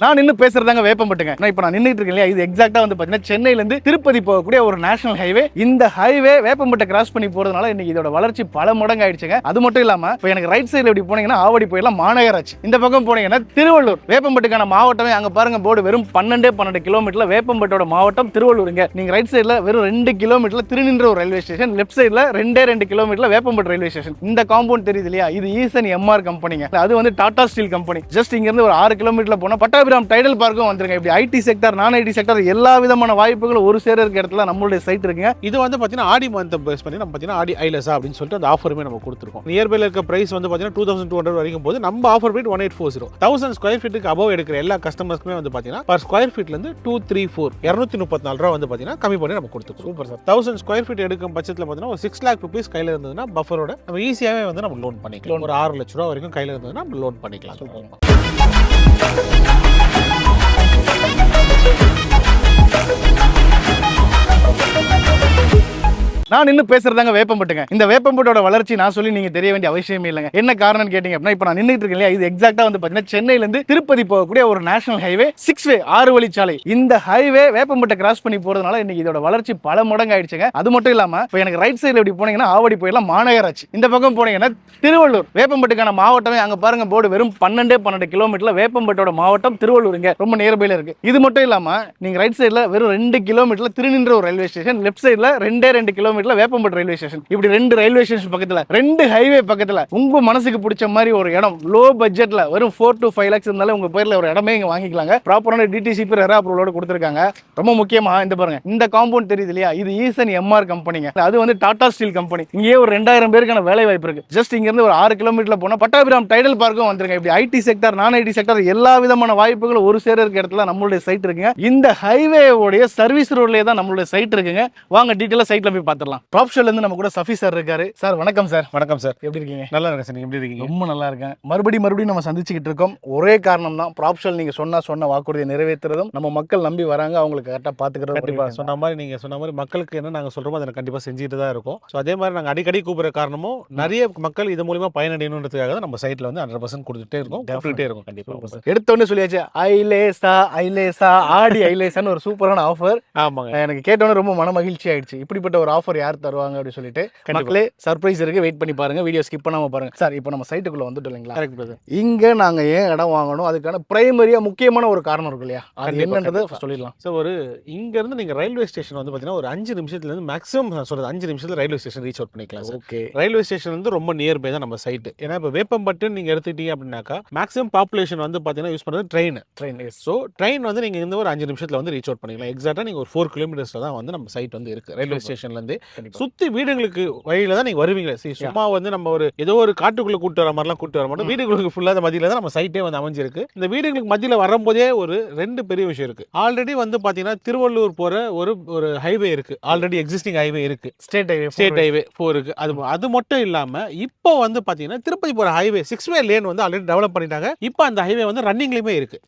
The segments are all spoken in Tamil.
நான் நின்று பேசுறதாங்க வேப்பம்பட்டுங்க. இப்போ நான் நின்றுட்டு இருக்கேன் இல்லையா, இது எக்ஸாக்டா வந்து பார்த்தீங்கன்னா சென்னையிலேருந்து திருப்பதி போகக்கூடிய ஒரு நேஷனல் ஹைவே. இந்த ஹைவே வேப்பம்பட்டை கிராஸ் பண்ணி போறதுனால இன்னைக்கு இதோட வளர்ச்சி பல மடங்கு ஆயிடுச்சுங்க. அது மட்டும் இல்லாம இப்போ எனக்கு ரைட் சைடில் இப்படி போனீங்கன்னா ஆவடி போயிடலாம் மாநகராட்சி, இந்த பக்கம் போனீங்கன்னா திருவள்ளூர். வேப்பம்பட்டுக்கான மாவட்டமே அங்க பாருங்க போர்டு, வெறும் 12 கிலோமீட்டர்ல வேப்பம்பட்டோட மாவட்டம் திருவள்ளூருங்க. நீங்க ரைட் சைடில் வெறும் 2 கிலோமீட்டர்ல திருநின்ற ஒரு ரயில்வே ஸ்டேஷன், லெஃப்ட் சைடில் 2 கிலோமீட்டர்ல வேப்பம்பட்டு ரயில்வே ஸ்டேஷன். இந்த காம்பவுண்ட் தெரியுது இல்லையா, இது ஈசன் எம்ஆர் கம்பெனிங்க. அது வந்து டாடா ஸ்டீல் கம்பெனி. ஜஸ்ட் இங்க இருந்து ஒரு 6 கிலோமீட்டர்ல போனா பட்டாபிராம் டைடல் பார்க்கும் வந்துருங்க. இப்படி ஐடி செக்டர், நான் ஐடி செக்டர் எல்லா விதமான வாய்ப்புகளும் ஒரு சேர இருக்க இடத்துல நம்மளுடைய சைட் இருக்குங்க. இது வந்து பாத்தீங்கன்னா ஆடி மந்த் பேஸ் பண்ணி நம்ம பாத்தீங்கன்னா ஆடி ஐலசா அப்படின்னு சொல்லிட்டு அந்த ஆஃபருமே நம்ம கொடுத்துருக்கோம். நியர்பைல இருக்க பிரைஸ் வந்து பாத்தீங்கன்னா 2200 வரைக்கும் போது நம்ம ஆஃபர் ரேட் 1840. 1000 ஸ்கொயர் ஃபீட்டுக்கு அபவ் எடுக்கிற எல்லா கஸ்டமர்ஸ்க்குமே வந்து பாத்தீங்கன்னா பர் ஸ்கொயர் ஃபீட்ல இருந்து 234 234 ரூபா வந்து பாத்தீங்கன்னா கம்மி பண்ணி நம்ம கொடுத்துருக்கோம். Super sir. 1000 ஸ்கொயர் ஃபீட் எடுக்கும் பட்சத்தில் பாத்தீங்கன்னா ஒரு 6 lakh rupees கையில இருந்ததுன்னா பஃபரோட நம்ம ஈஸியாவே வந்து நம்ம லோன் பண்ணிக்கலாம். ஒரு 6 லட்ச ரூபா வரைக்கும் கையில இருந்ததுன்னா நம்ம லோன் பண்ணிக்கலாம். நான் நின்று பேசுறதாங்க வேப்பம்பட்டுங்க. இந்த வேப்பம்பட்டோட வளர்ச்சி நான் சொல்லி நீங்க தெரிய வேண்டிய அவசியமே இல்லைங்க. என்ன காரணம் கேட்டீங்க அப்படின்னா, இப்போ நான் நின்றுட்டு இருக்கேன் இல்லையா, இது எக்ஸாக்டா வந்து பாத்தீங்கன்னா சென்னையிலேருந்து திருப்பதி போகக்கூடிய ஒரு நேஷனல் ஹைவே, 6 வே 6 வழிச்சாலை. இந்த ஹைவே வேப்பம்பட்டை கிராஸ் பண்ணி போறதுனால இன்னைக்கு இதோட வளர்ச்சி பல மடங்கு ஆயிடுச்சுங்க. அது மட்டும் இல்லாம இப்போ எனக்கு ரைட் சைடில் இப்படி போனீங்கன்னா ஆவடி போயிடலாம் மாநகராட்சி, இந்த பக்கம் போனீங்கன்னா திருவள்ளூர். வேப்பம்பட்டுக்கான மாவட்டமே அங்க பாருங்க போர்டு, வெறும் 12 கிலோமீட்டர்ல வேப்பம்பட்டோட மாவட்டம் திருவள்ளூருங்க. ரொம்ப நியர்பைல இருக்கு. இது மட்டும் இல்லாம நீங்க ரைட் சைடில் வெறும் 2 கிலோமீட்டர்ல திருநின்ற ஒரு ரயில்வே ஸ்டேஷன், லெஃப்ட் சைடில் 2 கிலோமீட்டர்ல வேப்பம்பட்டு ரயில்வே ஸ்டேஷன். இப்படி 2 ரயில்வே ஸ்டேஷன் பக்கத்துல, 2 ஹைவே பக்கத்துல உங்க மனசுக்கு பிடிச்ச மாதிரி ஒரு இடம் லோ பட்ஜெட்ல வெறும் 4 to 5 lakhs இருந்தாலே உங்க பேர்ல ஒரு இடமே இங்க வாங்கிக்கலாங்க. ப்ராப்பரான டிடிசிபி ரெரா அப்ரூவலோட கொடுத்திருக்காங்க. ரொம்ப முக்கியமா இந்த பாருங்க, இந்த காம்பவுண்ட் தெரியுது இல்லையா, இது ஈசன் எம்ஆர் கம்பெனிங்க. அது வந்து டாடா ஸ்டீல் கம்பெனி. இங்கே ஒரு 2000 பேருக்கான வேலை வாய்ப்பு இருக்கு. ஜஸ்ட் இங்க இருந்து ஒரு 6 கிலோமீட்டர்ல போனா பட்டாபிராம் டைடல் பார்க்கும் வந்துருங்க. இப்படி ஐடி செக்டர், நான் ஐடி செக்டர் எல்லா விதமான வாய்ப்புகளும் ஒரு சேர இருக்க இடத்துல நம்மளுடைய சைட் இருக்குங்க. இந்த ஹைவே உடைய சர்வீஸ் ரோட்லயே தான் நம்மளுடைய சைட் இருக்குங்க. வாங்க டீடைலா சைட்ல போய் பார்த்துடலாம். ப்ராப்ஷல்ல இருந்து நம்ம கூட சஃபி சார் இருக்காரு. சார் வணக்கம் சார். வணக்கம் சார். எப்படி இருக்கீங்க? நல்லா இருக்கேன் சார். நீங்க எப்படி இருக்கீங்க? ரொம்ப நல்லா இருக்கேன். மறுபடியும் நம்ம சந்திச்சுக்கிட்டு இருக்கோம். ஒரே காரணம் தான், ப்ராப்ஷல் நீங்க சொன்ன வாக்குறுதியை நிறைவேற்றுறதும், நம்ம மக்கள் நம்பி வராங்க, அவங்களுக்கு கரெக்டாக பார்த்துக்கிறதும். கண்டிப்பா சொன்ன மாதிரி நீங்க சொன்ன மாதிரி மக்களுக்கு என்ன நாங்க சொல்றோமோ அதை கண்டிப்பா செஞ்சுட்டு தான் இருக்கும். ஸோ அதே மாதிரி நாங்கள் அடிக்கடி கூப்பிடுற காரணமும் நிறைய மக்கள் இது மூலியமா பயனடையணுன்றதுக்காக தான் நம்ம சைட்ல வந்து 100% கொடுத்துட்டே இருக்கோம், கொடுத்துட்டே இருக்கும். கண்டிப்பா எடுத்தோன்னு சொல்லியாச்சு, ஐலேசா ஆடி ஐலேசான்னு ஒரு சூப்பரான ஆஃபர். ஆமாங்க, எனக்கு கேட்டோன்னு ரொம்ப மன மகிழ்ச்சி ஆயிடுச்சு. இப்படிப்பட்ட ஒரு ஆஃபர் யார் தருவாங்க அப்படின்னு சொல்லிட்டு மக்களே சர்ப்ரைஸ் இருக்கு, வெயிட் பண்ணி பாருங்க, வீடியோ ஸ்கிப் பண்ணாம பாருங்க. சார் இப்போ நம்ம சைட்டுக்குள்ள வந்துட்டோம் இல்லைங்களா? கரெக்ட். இங்க நாங்க ஏன் இடம் வாங்கணும், அதுக்கான பிரைமரியா முக்கியமான ஒரு காரணம் இருக்கு இல்லையா, அது என்னன்றதை சொல்லிடலாம். ஸோ ஒரு இங்க இருந்து நீங்க ரயில்வே ஸ்டேஷன் வந்து பாத்தீங்கன்னா ஒரு 5 நிமிஷத்துல இருந்து மேக்ஸிமம் நான் சொல்றது 5 நிமிஷத்துல ரயில்வே ஸ்டேஷன் ரீச் அவுட் பண்ணிக்கலாம். ஓகே, ரயில்வே ஸ்டேஷன் வந்து ரொம்ப நியர்பை தான் நம்ம சைட். ஏன்னா இப்போ வேப்பம்பட்டு நீங்க எடுத்துக்கிட்டீங்க அப்படின்னாக்கா மேக்ஸிமம் பாப்புலேஷன் வந்து பாத்தீங்கன்னா யூஸ் பண்றது ட்ரெயின். ஸோ ட்ரெயின் வந்து நீங்க இந்த ஒரு 5 நிமிஷத்துல வந்து ரீச் அவுட் பண்ணிக்கலாம். எக்ஸாக்டா நீங்க ஒரு 4 கிலோமீட்டர்ஸ்ல தான் வந்து நம்ம சைட் வந்து இருக்கு. ரயில்வே ஸ்டேஷன்ல இருந்து சுத்தி வீடுகளுக்கு வழியில தான் நீங்க வருவீங்க. சும்மா வந்து நம்ம ஒரு ஏதோ ஒரு காட்டுக்குள்ள கூட்டு வர மாதிரிலாம் கூட்டு வர மாட்டோம். வீடுகளுக்கு ஃபுல்லா அந்த மத்தியில தான் நம்ம சைட்டே வந்து அமைஞ்சிருக்கு. இந்த வீடுகளுக்கு மத்தியில வரும்போதே ஒரு 2 பெரிய விஷயம் இருக்கு. ஆல்ரெடி வந்து பாத்தீங்கன்னா திருவள்ளூர் போற ஒரு ஹைவே இருக்கு. ஆல்ரெடி எக்ஸிஸ்டிங் ஹைவே இருக்கு, ஸ்டேட் ஹைவே 4 இருக்கு. அது மட்டும் இல்லாம இப்போ வந்து பாத்தீங்கன்னா திருப்பதி போற ஹைவே 6 வே லேன் வந்து ஆல்ரெடி டெவலப் பண்ணிட்டாங்க. இப்போ அந்த ஹைவே வந்து ரன்னிங்லயுமே இருக்கு.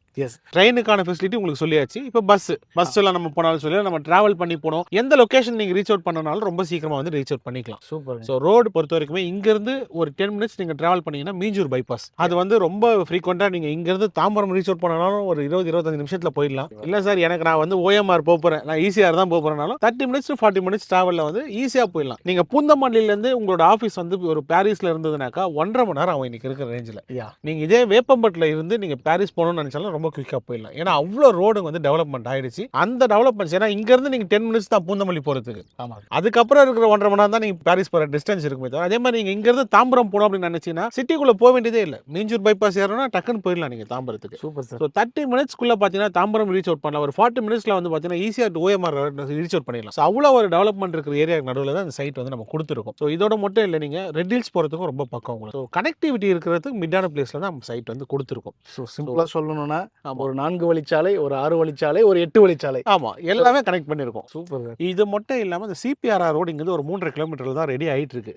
ட்ரெயினுக்கான ஃபெசிலிட்டி உங்களுக்கு சொல்லியாச்சு. இப்போ பஸ் எல்லாம் நம்ம போனாலும் சொல்லி நம்ம டிராவல் பண்ணி போனோம், எந்த லொகேஷன் நீங்க ரீச் அவுட் பண்ணனாலும் ரொம்ப சீக்கிரமா வந்து ரீச் அவுட் பண்ணிக்கலாம். சூப்பர். ஸோ ரோடு பொறுத்த வரைக்குமே இங்க இருந்து ஒரு 10 மினிட்ஸ் நீங்க டிராவல் பண்ணீங்கன்னா மீஞ்சூர் பைபாஸ், அது வந்து ரொம்ப ஃப்ரீக்வெண்டா நீங்க இங்க இருந்து தாம்பரம் ரீச் அவுட் பண்ணனாலும் ஒரு 20-25 நிமிஷத்துல போயிடலாம். இல்ல சார் எனக்கு நான் வந்து ஓஎம்ஆர் போறேன், நான் ஈசிஆர் தான் போறேனாலும் 30 மினிட்ஸ் 40 மினிட்ஸ் டிராவல்ல வந்து ஈஸியா போயிடலாம். நீங்க பூந்தமல்லியில இருந்து உங்களோட ஆஃபீஸ் வந்து ஒரு பாரிஸ்ல இருந்ததுனாக்கா 1.5 மணி நேரம் ஆகும் இன்னைக்கு இருக்கிற ரேஞ்சில். நீங்க இதே வேப்பம்பட்டுல இருந்து நீங்க பாரிஸ் போகணும்னு நினைச்சாலும் ரொம்ப குயிக்கா போயிடலாம். ஏன்னா அவ்வளோ ரோடு வந்து டெவலப்மெண்ட் ஆயிடுச்சு. அந்த டெவலப்மெண்ட்ஸ் ஏன்னா இங்க இருந்து நீங்க 10 மினிட்ஸ் தான் பூந்தமல்லி போறதுக்கு. ஆமா, அதுக்கப்புறம் இருக்கிற 1.5 மணி நேரம் தான் நீங்க பாரிஸ் போற டிஸ்டன்ஸ் இருக்குமே தவிர, அதே மாதிரி நீங்க இங்க இருந்து தாம்பரம் போகணும் அப்படின்னு நினைச்சீங்கன்னா சிட்டிக்குள்ள போக வேண்டியதே இல்லை. மீஞ்சூர் பைபாஸ் ஏறணும்னா டக்குன்னு போயிடலாம் நீங்க தாம்பரத்துக்கு. Super sir. 30 மினிட்ஸ்க்குள்ள பாத்தீங்கன்னா தாம்பரம் ரீச் அவுட் பண்ணலாம். ஒரு 40 மினிட்ஸ்ல வந்து பாத்தீங்கன்னா ஈஸியா ஓஎம்ஆர் ரீச் அவுட் பண்ணிடலாம். ஸோ அவ்வளோ ஒரு டெவலப்மெண்ட் இருக்கிற ஏரியா நடுவில் தான் இந்த சைட் வந்து நம்ம கொடுத்துருக்கோம். ஸோ இதோட மட்டும் இல்லை, நீங்க ரெட் ஹில்ஸ் போறதுக்கும் ரொம்ப பக்கம் உங்களுக்கு. ஸோ கனெக்டிவிட்டி இருக்கிறதுக்கு மிட்டான பிளேஸ்ல தான் நம்ம சைட் வந்து கொடுத்துருக்கோம். ஸோ சிம்பிளா சொல்லணும்னா ஒரு 4 வழிச்சாலை, ஒரு 6 வழிச்சாலை, ஒரு 8 வழிச்சாலை, ஆமா எல்லாமே கனெக்ட் பண்ணிருக்கோம். சூப்பர். இது மட்டும் இல்லாம இந்த சிபிஆர்ஆர் ரோடு இங்க ஒரு 3.5 கிலோமீட்டர்ல தான் ரெடி ஆயிட்டு இருக்கு.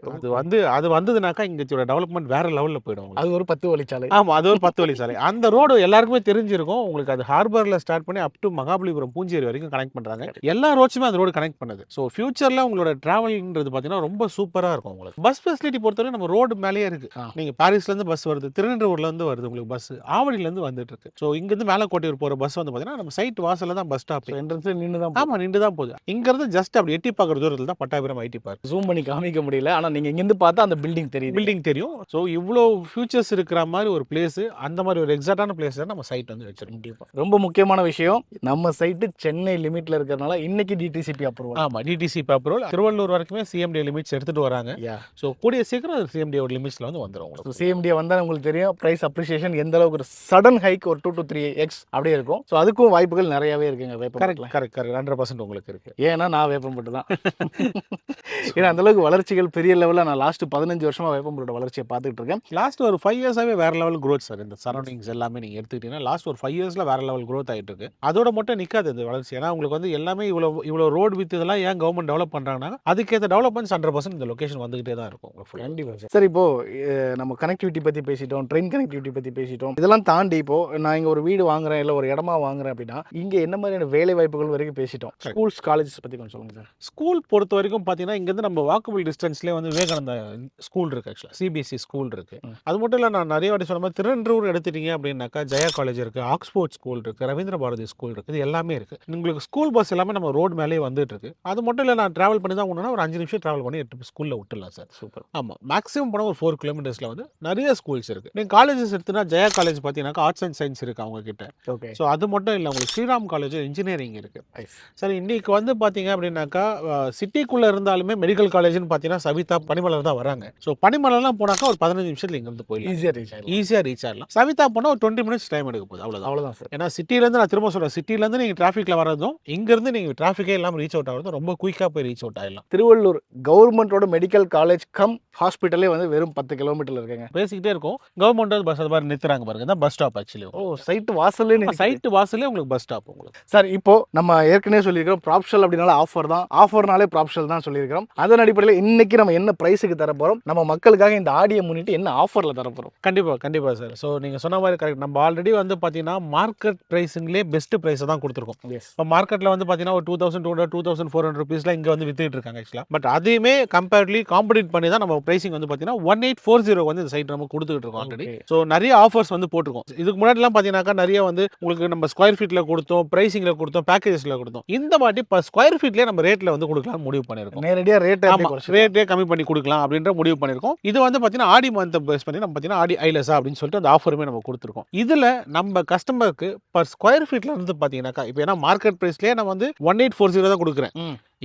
அது வந்ததுனாக்கா இங்க டெவலப்மெண்ட் வேற லெவல்ல போயிடும் உங்களுக்கு. அது ஒரு 10 வழிச்சாலை. ஆமா, அது ஒரு 10 வழி சாலை. அந்த ரோடு எல்லாருக்குமே தெரிஞ்சிருக்கும். உங்களுக்கு அது ஹார்பர்ல ஸ்டார்ட் பண்ணி அப் டு மகாபலிபுரம் பூஞ்சேரி வரைக்கும் கனெக்ட் பண்றாங்க. எல்லா ரோட்ஸுமே அந்த ரோடு கனெக்ட் பண்ணுது. ஸோ ஃபியூச்சர்ல உங்களோட டிராவல்ன்றது பாத்தீங்கன்னா ரொம்ப சூப்பரா இருக்கும் உங்களுக்கு. பஸ் ஃபெசிலிட்டி பொறுத்தவரை நம்ம ரோடு மேலேயே இருக்கு. நீங்க பாரிஸ்ல இருந்து பஸ் வருது, திருநெல்வேலில இருந்து வருது உங்களுக்கு பஸ், ஆவடியில இருந்து வந்துட்டு இருக்கு. ஸோ இங்க இருந்து மேலக்கோட்டையூர் போற பஸ் வந்து பாத்தீங்கன்னா நம்ம சைட் வாசல்ல தான் பஸ் ஸ்டாப். என்ட்ரன்ஸ்ல நின்னு தான். ஆமா, நின்று தான் போகுது. இங்க இருந்து ஜஸ்ட் அப்படி எட்டி பார்க்குற தூரத்துல தான் பட்டாபிராம் ஐடி பார்க். ஜூம் பண்ணி காமிக்க முடியல. ஆனா நீங்க இங்க இருந்து பார்த்தா அந்த பில்டிங் தெரியுது. பில்டிங் தெரியும். ஸோ இவ்வளோ ஃபியூச்சர்ஸ் இருக்கிற மாதிரி ஒரு பிளேஸ், அந்த மாதிரி ஒரு எக்ஸாக்டான பிளேஸ் தான் நம்ம சைட் வந்து வச்சிருக்கோம். கண்டிப்பா. ரொம்ப முக்கியமான விஷயம், நம்ம சைட் சென்னை லிமிட்ல இருக்கிறதுனால இன்னைக்கு டிடிசிபி அப்ரூவல். ஆமா, டிடிசிபி அப்ரூவல். திருவள்ளூர் வரைக்குமே சிஎம்டி லிமிட்ஸ் எடுத்துட்டு வராங்க. ஸோ கூடிய சீக்கிரம் சிஎம்டி லிமிட்ஸ்ல வந்து வந்துடும் உங்களுக்கு. சிஎம்டி வந்தா உங்களுக்கு தெரியும் பிரைஸ் அப்ரிசியேஷன் எந்த அளவுக்கு ஒரு சடன் ஹைக் ஒரு 2 to 3x அப்படியே இருக்கும். ஸோ அதுக்கும் வாய்ப்புகள் நிறையவே இருக்குங்க வேப்பம்பட்டில். கரெக்ட் 100% உங்களுக்கு இருக்கு. ஏன்னா நான் வேப்பம்பட்டு தான். ஏன்னா அந்த அளவுக்கு வளர்ச்சிகள் பெரிய லெவலில் நான் லாஸ்ட் 15 வருஷமா வேப்பம்பட்டோட வளர்ச்சியை பார்த்துட்டு இருக்கேன். லாஸ்ட் ஒரு 5 இயர்ஸாவே வேற லெவல் growth சார். இந்த சரௌண்டிங்ஸ் எல்லாமே நீங்க எடுத்துக்கிட்டீங்கன்னா லாஸ்ட் ஒரு 5 இயர்ஸ்ல வேற லெவல் growth ஆயிட்டு இருக்கு. அதோட மட்டும் நிக்காது இந்த வளர்ச்சி. ஏன்னா உங்களுக்கு வந்து எல்லாமே இவ்வளோ ரோடு வித் இதெல்லாம் ஏன் கவர்மெண்ட் டெவலப் பண்றாங்கன்னா அதுக்கேற்ற டெவலப்மெண்ட்ஸ் 100% இந்த லொகேஷன் வந்துகிட்டே தான் இருக்கும். கண்டிப்பா சார். இப்போ நம்ம கனெக்டிவிட்டி பத்தி பேசிட்டோம், ட்ரெயின் கனெக்டிவிட்டி பத்தி பேசிட்டோம். இதெல்லாம் தாண்டி இப்போ நான் இங்க ஒரு வீடு வாங்குறேன் இல்ல ஒரு இடமா வாங்குறேன் அப்படின்னா இங்க என்ன மாதிரியான வேலை வாய்ப்புகள் வரைக்கும் பேசிட்டோம். ஸ்கூல்ஸ் காலேஜஸ் பத்தி கொஞ்சம் சொல்லுங்க சார். ஸ்கூல் பொறுத்த வரைக்கும் பாத்தீங்கன்னா இங்க இருந்து நம்ம வாக்கபிள் டிஸ்டன்ஸ்லேயே வந்து விவேகானந்தா ஸ்கூல் இருக்கு. ஆக்சுவலா சிபிஎஸ்சி ஸ்கூல் இருக்கு. அது மட்டும் இல்ல, நான் நிறைய வாட்டி சொன்ன மாதிரி திருநெல்வேலி எடுத்துட்டீங்க அப்படின்னாக்கா ஜெயா காலேஜ் இருக்கு, ஆக்ஸ்போர்ட் ஸ்கூல் இருக்கு, ரவீந்திர பாரதி ஸ்கூல் இருக்கு. இது எல்லாமே இருக்கு. உங்களுக்கு ஸ்கூல் பஸ் எல்லாமே நம்ம ரோடு மேலேயே வந்துட்டு இருக்கு. அது மட்டும் இல்ல, நான் டிராவல் பண்ணி தான் ஒண்ணுனா ஒரு 5 நிமிஷம் டிராவல் பண்ணி 8 ஸ்கூல்ல விட்டுலாம் சார். சூப்பர். ஆமா, மேக்ஸிமம் போன ஒரு 4 கிலோமீட்டர்ஸ்ல வந்து நிறைய ஸ்கூல்ஸ் இருக்கு. நீங்க காலேஜஸ் எடுத்துனா ஜெயா காலேஜ் பாத்தீங்கன்னா ஆர்ட்ஸ் அண்ட் சயின்ஸ் இருக்கு அவங்க கிட்ட. ஓகே. ஸோ அது மட்டும் இல்ல, உங்களுக்கு ஸ்ரீராம் காலேஜ் இன்ஜினியரிங் இருக்கு. சரி, இன்னைக்கு வந்து பாத்தீங்க அப்படின்னாக்கா சிட்டிக்குள்ள இருந்தாலுமே மெடிக்கல் காலேஜ்னு பாத்தீங்கன்னா சவிதா பனிமலர் தான் வராங்க. ஸோ பனிமலர்லாம் போனாக்கா ஒரு 15 நிமிஷத்துல இங்க இருந்து போயிடலாம். ஈஸியா ரீச் ஆகலாம். சவிதா போனா ஒரு 20 மினிட்ஸ் டைம் எடுக்க போகுது. அவ்வளவுதான் சார். ஏன்னா சிட்டில இருந்து நான் திரும்ப சொல்றேன், சிட்டில இருந்து நீங்க டிராஃபிக்ல வரதும் இங்க இருந்து நீங்க டிராஃபிக்கே இல்லாம ரீச் அவுட் ஆகிறதும் ரொம்ப குயிக்கா போய் ரீச் அவுட் ஆயிடலாம். திருவள்ளூர் கவர்மெண்டோட மெடிக்கல் காலேஜ் கம் ஹாஸ்பிட்டலே வந்து வெறும் 10 கிலோமீட்டர்ல இருக்குங்க. பேசிக்கிட்டே இருக்கும். கவர்மெண்ட் பஸ் அது மாதிரி நிறுத்துறாங்க பாருங்க, தான் பஸ் ஸ்டாப். ஆக்சுவலி சைட் வாசல்லே உங்களுக்கு பஸ் ஸ்டாப் உங்களுக்கு. சார் இப்போ நம்ம ஏற்கனவே சொல்லியிருக்கிறோம் ப்ராப்ஷல் அப்படினால ஆஃபர் தான், ஆஃபர்னாலே ப்ராப்ஷல் தான் சொல்லியிருக்கிறோம். அதன் அடிப்படையில் இன்னைக்கு நம்ம என்ன பிரைஸுக்கு தர போறோம், நம்ம மக்களுக்காக இந்த ஆடியை முன்னிட்டு என்ன ஆஃபர்ல தர போறோம்? கண்டிப்பா சார். ஸோ நீங்க சொன்ன மாதிரி கரெக்ட். நம்ம ஆல்ரெடி வந்து பாத்தீங்கன்னா மார்க்கெட் பிரைஸிங்லேயே பெஸ்ட் பிரைஸ் தான் கொடுத்துருக்கோம். இப்போ மார்க்கெட்ல வந்து பாத்தீங்கன்னா ஒரு 2200 2400 ருபீஸ்ல இங்க வந்து வித்துட்டு இருக்காங்க ஆக்சுவலா. பட் அதையுமே கம்பேரிட்டிவ்லி காம்படிட் பண்ணி தான் நம்ம பிரைசிங் வந்து பாத்தீங்கன்னா 1840 வந்து இந்த சைட் நம்ம கொடுத்துட்டு இருக்கோம் ஆல்ரெடி. ஸோ நிறைய ஆஃபர்ஸ் வந்து போட்டிருக்கோம். இதுக்கு முன்னாடிலாம் பாத்தீங்கன்னா நிறைய வந்து உங்களுக்கு நம்ம ஸ்கொயர் ஃபீட்ல கொடுத்தோம், பிரைசிங்ல கொடுத்தோம், பேக்கேஜஸ்ல கொடுத்தோம். இந்த வாட்டி இப்போ ஸ்கொயர் ஃபீட்லேயே நம்ம ரேட்ல வந்து கொடுக்கலாம் முடிவு பண்ணிருக்கோம். நேரடியா ரேட்டே கம்மி பண்ணி கொடுக்கலாம் அப்படின்ற முடிவு பண்ணிருக்கோம். இது வந்து பாத்தீங்கன்னா ஆடி மந்த் பேஸ் பண்ணி நம்ம பாத்தீங்கன்னா ஆடி ஐலஸா அப்படின்னு சொல்லிட்டு அந்த ஆஃபருமே நம்ம கொடுத்துருக்கோம். இதுல நம்ம கஸ்டமருக்கு பர் ஸ்கொயர் ஃபீட்ல இருந்து பாத்தீங்கன்னா இப்போ ஏன்னா மார்க்கெட் பிரைஸ்லயே நம்ம வந்து 1840 தான் கொடுக்குறேன்.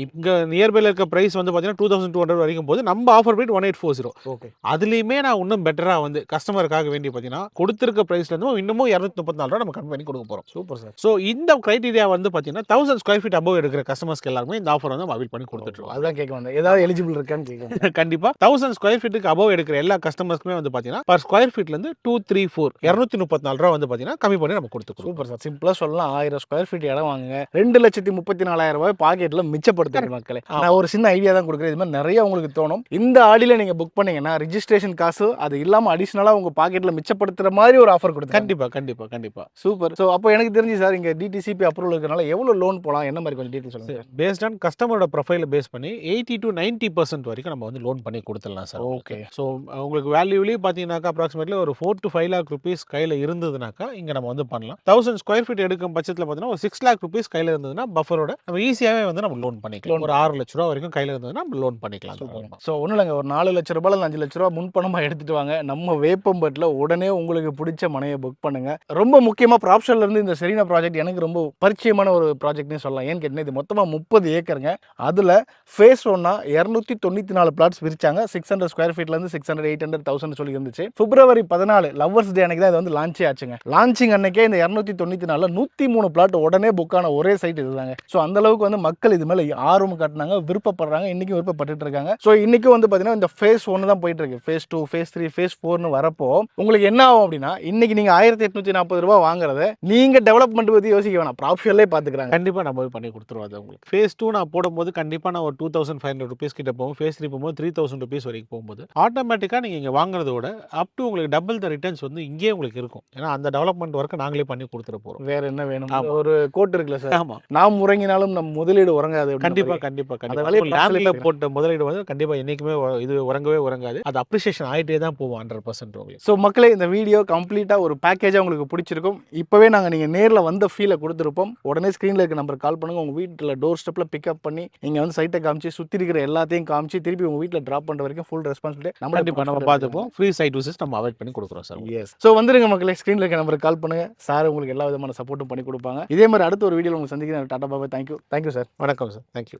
இங்க நியர்பைல இருக்க பிரைஸ் வந்து பாத்தீங்கன்னா 2200 வரைக்கும் போது நம்ம ஆஃபர் ரேட் 1840. ஓகே. அதுலயுமே நான் இன்னும் பெட்டரா வந்து கஸ்டமருக்காக வேண்டி பாத்தீங்கன்னா கொடுத்திருக்க பிரைஸ்ல இருந்து இன்னமும் 234 ரூபாய் நம்ம கம்மி பண்ணி கொடுக்க போறோம். Super sir. சோ இந்த கிரைட்டீரியா வந்து பாத்தீங்கன்னா 1000 ஸ்கொயர் ஃபீட் அபவ் எடுக்கிற கஸ்டமர்ஸ்க்கு எல்லாருமே இந்த ஆஃபர் வந்து அவைல் பண்ணி கொடுத்துட்டு இருக்கோம். அதான் கேட்க வந்தேன், ஏதாவது எலிஜிபிள் இருக்கான்னு கேட்க. கண்டிப்பா 1000 ஸ்கொயர் ஃபீட்டுக்கு அபவ் எடுக்கிற எல்லா கஸ்டமர்ஸ்க்குமே வந்து பாத்தீங்கன்னா பர் ஸ்கொயர் ஃபீட்ல இருந்து 234 234 ரூபாய் வந்து பாத்தீங்கன்னா கம்மி பண்ணி நம்ம கொடுத்துருக்கோம். Super sir. சிம்பிளா சொல்லலாம், 1000 ஸ்கொயர் ஃபீட் இடம் வாங்குங்க, 2,34,000 ரூபாய் பாக்கெட்ல மிச்சப்படுத்துற மக்களே. நான் ஒரு சின்ன ஐடியா தான் கொடுக்குறேன், இது மாதிரி நிறைய உங்களுக்கு தோணும். இந்த ஆடியில நீங்க புக் பண்ணீங்கன்னா ரிஜிஸ்ட்ரேஷன் காசு அது இல்லாம அடிஷனலா உங்க பாக்கெட்ல மிச்சப்படுத்துற மாதிரி ஒரு ஆஃபர் கொடுத்து. கண்டிப்பா சூப்பர். ஸோ அப்போ எனக்கு தெரிஞ்சு சார் இங்க டிடிசிபி அப்ரூவல் இருக்கனால எவ்வளவு லோன் போலாம், என்ன மாதிரி கொஞ்சம் டீட்டெயில் சொல்லுங்க. பேஸ்ட் ஆன் கஸ்டமரோட ப்ரொஃபைல பேஸ் பண்ணி 80 to 90% வரைக்கும் நம்ம வந்து லோன் பண்ணி கொடுத்துடலாம் சார். ஓகே. ஸோ உங்களுக்கு வேல்யூலி பார்த்தீங்கன்னாக்கா அப்ராக்சிமேட்லி ஒரு 4 to 5 lakh rupees கையில் இருந்ததுனாக்கா இங்கே நம்ம வந்து பண்ணலாம். 1000 ஸ்கொயர் ஃபீட் எடுக்கும் பட்சத்தில் பார்த்தீங்கன்னா ஒரு 6 lakh rupees கையில் இருந்ததுன்னா பஃபரோட நம்ம ஈஸியாகவே வந்து நம்ம லோன் பண்ணிக்கலாம். ஒரு 6 லட்ச ரூபா வரைக்கும் கையில் இருந்ததுன்னா நம்ம லோன் பண்ணிக்கலாம். ஸோ ஒன்றும் இல்லைங்க, ஒரு 4 லட்ச ரூபாய் 5 லட்ச ரூபா முன்பணமாக எடுத்துட்டு வாங்க, நம்ம வேப்பம்பட்டில் உடனே உங்களுக்கு பிடிச்ச மனையை புக் பண்ணுங்க. ரொம்ப முக்கியமாக ப்ராப்ஷன்ல இருந்து இந்த செரீனா ப்ராஜெக்ட் எனக்கு ரொம்ப பரிச்சயமான ஒரு ப்ராஜெக்ட்னே சொல்லலாம். ஏன்னு கேட்டீங்கன்னா இது மொத்தமாக 30 ஏக்கருங்க. அதில் ஃபேஸ் 1 294 பிளாட்ஸ் பிரிச்சாங்க. 600 ஸ்கொயர் ஃபீட்லேருந்து 600 800 1000 சொல்லி இருந்துச்சு. பிப்ரவரி 14 லவ்வர்ஸ் டே அன்னைக்கு தான் இது வந்து லான்ச்சே ஆச்சுங்க. லான்ச்சிங் அன்னைக்கே இந்த 294 103 பிளாட் உடனே புக் ஆன ஒரே சைட் இதுதாங்க. ஸோ அந்த அளவுக்கு வந்து மக்கள் இது மேலே ஆர்வம் காட்டினாங்க, விருப்பப்படுறாங்க, இன்னைக்கும் விருப்பப்பட்டுட்டு இருக்காங்க. ஸோ இன்னைக்கும் வந்து பார்த்தீங்கன்னா இந்த ஃபேஸ் 1 தான் போயிட்டு இருக்கு. ஃபேஸ் 2, ஃபேஸ் 3, ஃபேஸ் 4ன்னு வரப்போ உங்களுக்கு என்ன ஆகும் அப்படின்னா, இன்னைக்கு நீங்க ₹1840 வாங்குறத நீங்க டெவலப்மெண்ட் பத்தி யோசிக்க வேணாம், ப்ராஃபிஷனலே பார்த்துக்கிறாங்க. கண்டிப்பா நம்ம போய் பண்ணி கொடுத்துருவோம் அது உங்களுக்கு. ஃபேஸ் 2 நான் போடும்போது கண்டிப்பா நான் ஒரு ₹2500 கிட்ட போகும். ஃபேஸ் 3 போகும்போது ₹3000 வரைக்கும் போகும்போது ஆட்டோமேட்டிக்கா நீங்க இங்க வாங்குறத விட அப் டு உங்களுக்கு டபுள் த ரிட்டர்ன்ஸ் வந்து இங்கேயே உங்களுக்கு இருக்கும். ஏன்னா அந்த டெவலப்மெண்ட் ஒர்க்கை நாங்களே பண்ணி கொடுத்துட போறோம். வேற என்ன வேணும்? ஆமா. ஒரு கோட் இருக்குல்ல சார், ஆமா. நாம் உறங்கினாலும் நம் முதலீடு உறங்காது அப்படின்ற கண்டிப்பா மாதிரி. கண்டிப்பா அந்த கண்டிப்பா. வேலையை ஒரு பார்சலே லேண்ட்ல பார்க்கிறேன். போட்ட முதலீடு வந்து கண்டிப்பா என்னைக்குமே இது உறங்கவே உறங்காது. அது அப்ரிசியேஷன் ஆயிட்டே தான் போகும் 100% உங்களுக்கு. ஸோ மக்களே, இந்த வீடியோ கம்ப்ளீட்டாக ஒரு பேக்கேஜாக உங்களுக்கு பிடிச்சிருக்கும். இப்போவே நாங்கள் நீங்கள் நேரில் வந்த ஃபீலை கொடுத்துருப்போம். உடனே ஸ்க்ரீனில் இருக்க நம்பர் கால் பண்ணுங்கள். உங்கள் வீட்டில் டோர் ஸ்டெப்பில் பிக்கப் பண்ணி நீங்கள் வந்து சைட்டை காமிச்சு சுற்றி இருக்கிற எல்லாத்தையும் காமிச்சு திருப்பி உங்கள் வீட்டில் ட்ராப் பண்ணுற வரைக்கும் ஃபுல் ரெஸ்பான்சிபிலிட்டி கண்டிப்பா நம்ம பார்த்துப்போம். ஃப்ரீ சைட் விசிட்ஸ் நம்ம அவாய்ட் பண்ணி கொடுக்குறோம் சார். எஸ். ஸோ வந்துருங்க மக்களே, ஸ்க்ரீனில் இருக்க நம்பருக்கு கால் பண்ணுங்கள். சார் உங்களுக்கு எல்லா விதமான சப்போர்ட்டும் பண்ணி கொடுப்பாங்க. இதே மாதிரி அடுத்த ஒரு வீடியோவில் உங்களுக்கு சந்திக்கிறேன். டாடா பாபா. Thank you sir. வணக்கம் சார். தேங்க்யூ.